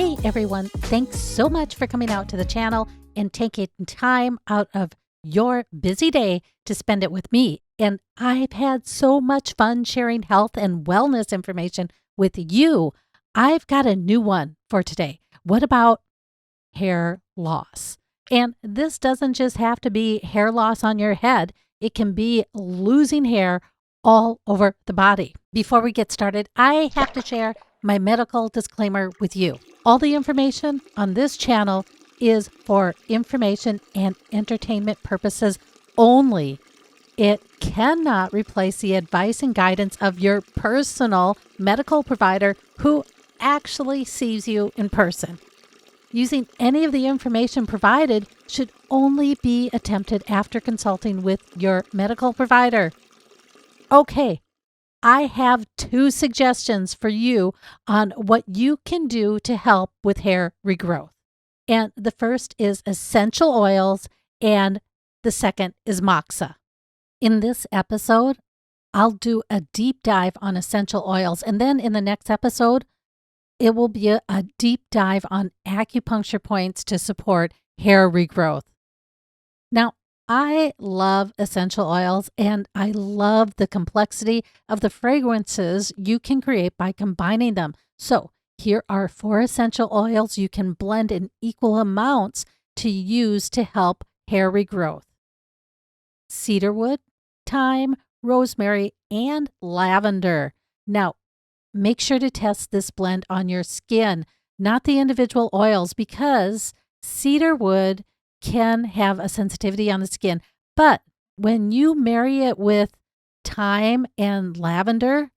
Hey everyone, thanks so much for coming out to the channel and taking time out of your busy day to spend it with me. And I've had so much fun sharing health and wellness information with you. I've got a new one for today. What about hair loss? And this doesn't just have to be hair loss on your head. It can be losing hair all over the body. Before we get started, I have to share my medical disclaimer with you. All the information on this channel is for information and entertainment purposes only. It cannot replace the advice and guidance of your personal medical provider who actually sees you in person. Using any of the information provided should only be attempted after consulting with your medical provider. Okay, I have 2 suggestions for you on what you can do to help with hair regrowth. And the first is essential oils, and the second is Moxa. In this episode, I'll do a deep dive on essential oils, and then in the next episode, it will be a deep dive on acupuncture points to support hair regrowth. Now, I love essential oils and I love the complexity of the fragrances you can create by combining them. So, here are 4 essential oils you can blend in equal amounts to use to help hair regrowth: cedarwood, thyme, rosemary, and lavender. Now, make sure to test this blend on your skin, not the individual oils, because cedarwood can have a sensitivity on the skin. But when you marry it with thyme and lavender,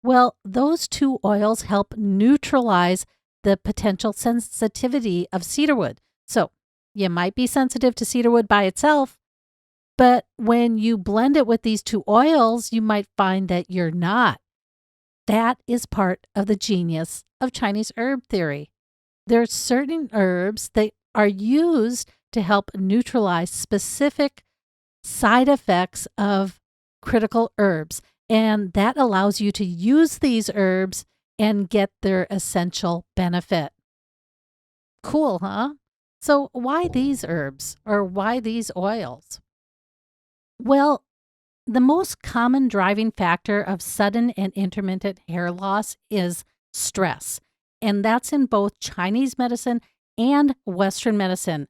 well, those 2 oils help neutralize the potential sensitivity of cedarwood. So you might be sensitive to cedarwood by itself, but when you blend it with these 2 oils, you might find that you're not. That is part of the genius of Chinese herb theory. There are certain herbs that are used to help neutralize specific side effects of critical herbs. And that allows you to use these herbs and get their essential benefit. Cool, huh? So why these herbs or why these oils? Well, the most common driving factor of sudden and intermittent hair loss is stress. And that's in both Chinese medicine and Western medicine.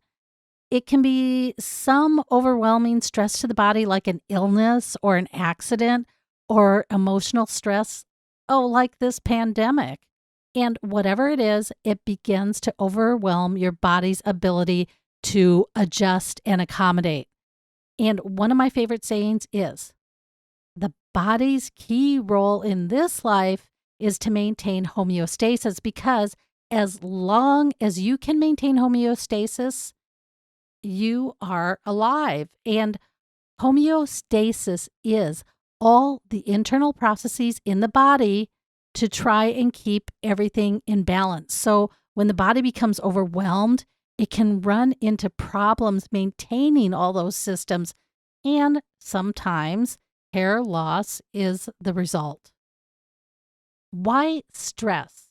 It can be some overwhelming stress to the body, like an illness or an accident or emotional stress, like this pandemic. And whatever it is, it begins to overwhelm your body's ability to adjust and accommodate. And one of my favorite sayings is, the body's key role in this life is to maintain homeostasis, because as long as you can maintain homeostasis, you are alive. And homeostasis is all the internal processes in the body to try and keep everything in balance. So when the body becomes overwhelmed, it can run into problems maintaining all those systems. And sometimes hair loss is the result. Why stress?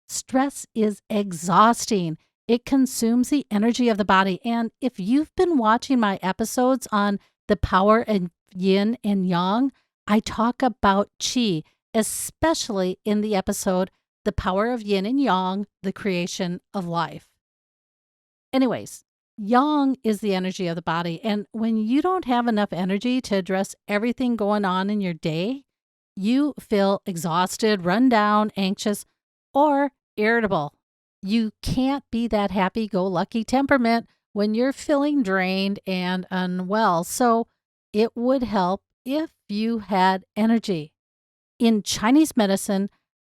Stress is exhausting. It consumes the energy of the body. And if you've been watching my episodes on the power of yin and yang, I talk about qi, especially in the episode, The Power of Yin and Yang, the Creation of Life. Anyways, yang is the energy of the body. And when you don't have enough energy to address everything going on in your day, you feel exhausted, run down, anxious, or irritable. You can't be that happy-go-lucky temperament when you're feeling drained and unwell. So it would help if you had energy. In Chinese medicine,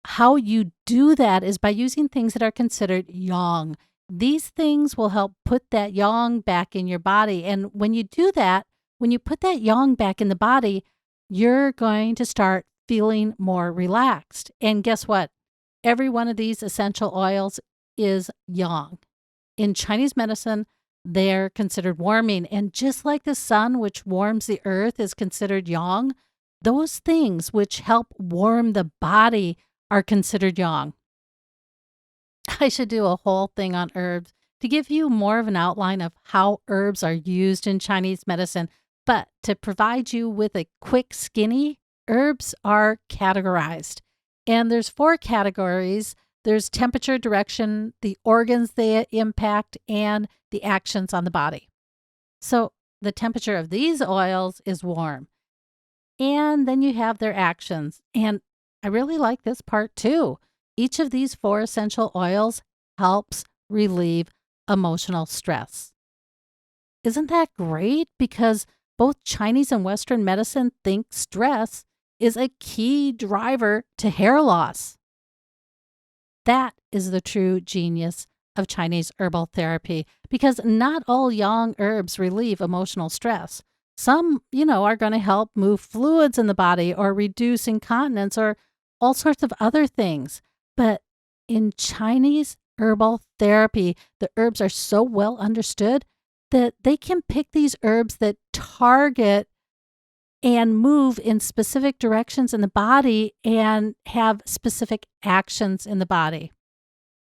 how you do that is by using things that are considered yang. These things will help put that yang back in your body. And when you do that, when you put that yang back in the body, you're going to start feeling more relaxed. And guess what? Every one of these essential oils is yang. In Chinese medicine, they're considered warming. And just like the sun, which warms the earth, is considered yang, those things which help warm the body are considered yang. I should do a whole thing on herbs to give you more of an outline of how herbs are used in Chinese medicine. But to provide you with a quick skinny, herbs are categorized. And there's 4 categories. There's temperature, direction, the organs they impact, and the actions on the body. So the temperature of these oils is warm. And then you have their actions. And I really like this part too. Each of these 4 essential oils helps relieve emotional stress. Isn't that great? Because both Chinese and Western medicine think stress is a key driver to hair loss. That is the true genius of Chinese herbal therapy, because not all yang herbs relieve emotional stress. Some, are going to help move fluids in the body or reduce incontinence or all sorts of other things. But in Chinese herbal therapy, the herbs are so well understood that they can pick these herbs that target and move in specific directions in the body and have specific actions in the body.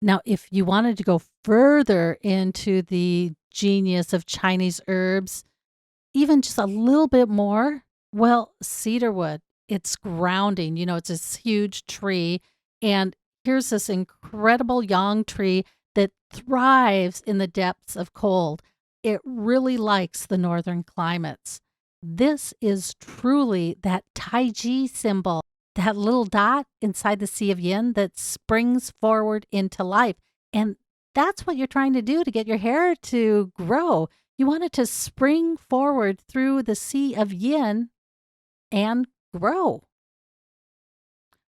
Now, if you wanted to go further into the genius of Chinese herbs, even just a little bit more, well, cedarwood, it's grounding. It's this huge tree. And here's this incredible yang tree that thrives in the depths of cold. It really likes the northern climates. This is truly that Tai Chi symbol, that little dot inside the sea of yin that springs forward into life. And that's what you're trying to do to get your hair to grow. You want it to spring forward through the sea of yin and grow.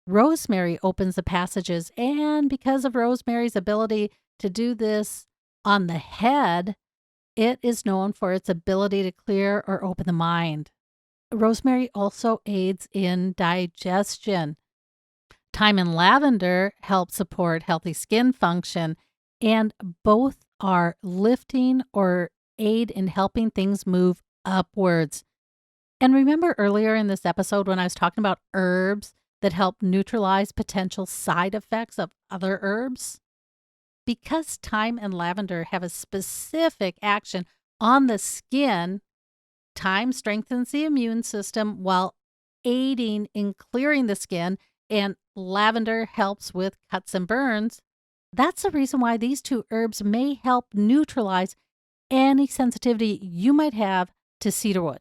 Rosemary opens the passages, and because of rosemary's ability to do this on the head, it is known for its ability to clear or open the mind. Rosemary also aids in digestion. Thyme and lavender help support healthy skin function, and both are lifting or aid in helping things move upwards. And remember earlier in this episode when I was talking about herbs that help neutralize potential side effects of other herbs? Because thyme and lavender have a specific action on the skin, thyme strengthens the immune system while aiding in clearing the skin, and lavender helps with cuts and burns. That's the reason why these 2 herbs may help neutralize any sensitivity you might have to cedarwood.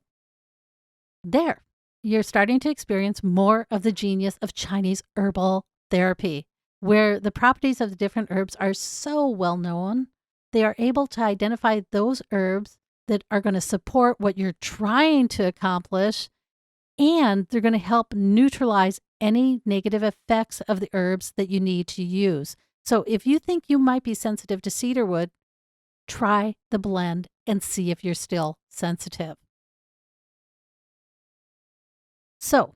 There, you're starting to experience more of the genius of Chinese herbal therapy, where the properties of the different herbs are so well known. They are able to identify those herbs that are going to support what you're trying to accomplish, and they're going to help neutralize any negative effects of the herbs that you need to use. So if you think you might be sensitive to cedarwood, try the blend and see if you're still sensitive. So,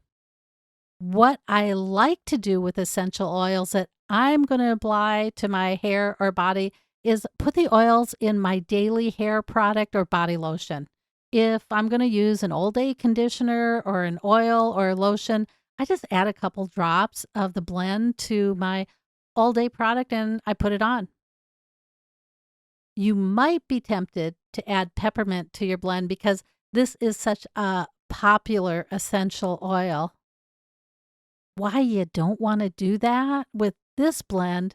what I like to do with essential oils that I'm going to apply to my hair or body is put the oils in my daily hair product or body lotion. If I'm going to use an all day conditioner or an oil or a lotion, I just add a couple drops of the blend to my all day product and I put it on. You might be tempted to add peppermint to your blend because this is such a popular essential oil. Why you don't want to do that with this blend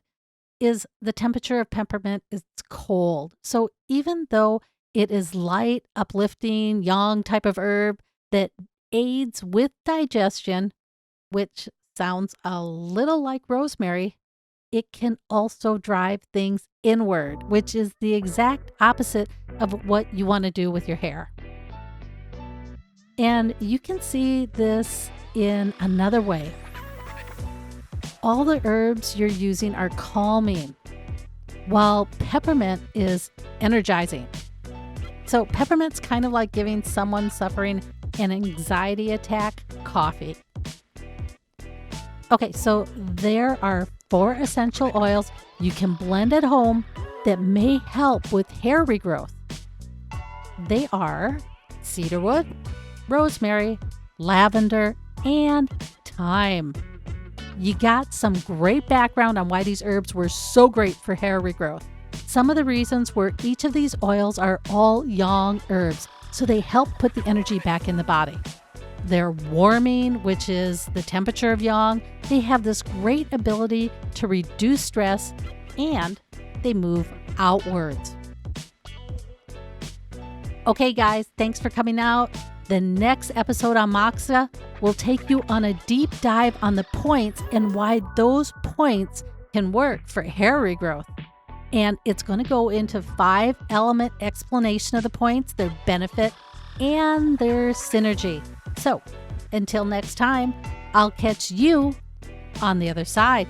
is the temperature of peppermint is cold. So even though it is light, uplifting, yang type of herb that aids with digestion, which sounds a little like rosemary, it can also drive things inward, which is the exact opposite of what you want to do with your hair. And you can see this in another way. All the herbs you're using are calming, while peppermint is energizing. So peppermint's kind of like giving someone suffering an anxiety attack coffee. Okay, so there are 4 essential oils you can blend at home that may help with hair regrowth. They are cedarwood, rosemary, lavender, and thyme. you got some great background on why these herbs were so great for hair regrowth. Some of the reasons were each of these oils are all yang herbs, so they help put the energy back in the body. They're warming, which is the temperature of yang. They have this great ability to reduce stress, and they move outwards. Okay, guys, thanks for coming out. The next episode on Moxa will take you on a deep dive on the points and why those points can work for hair regrowth. And it's going to go into 5-element explanation of the points, their benefit, and their synergy. So until next time, I'll catch you on the other side.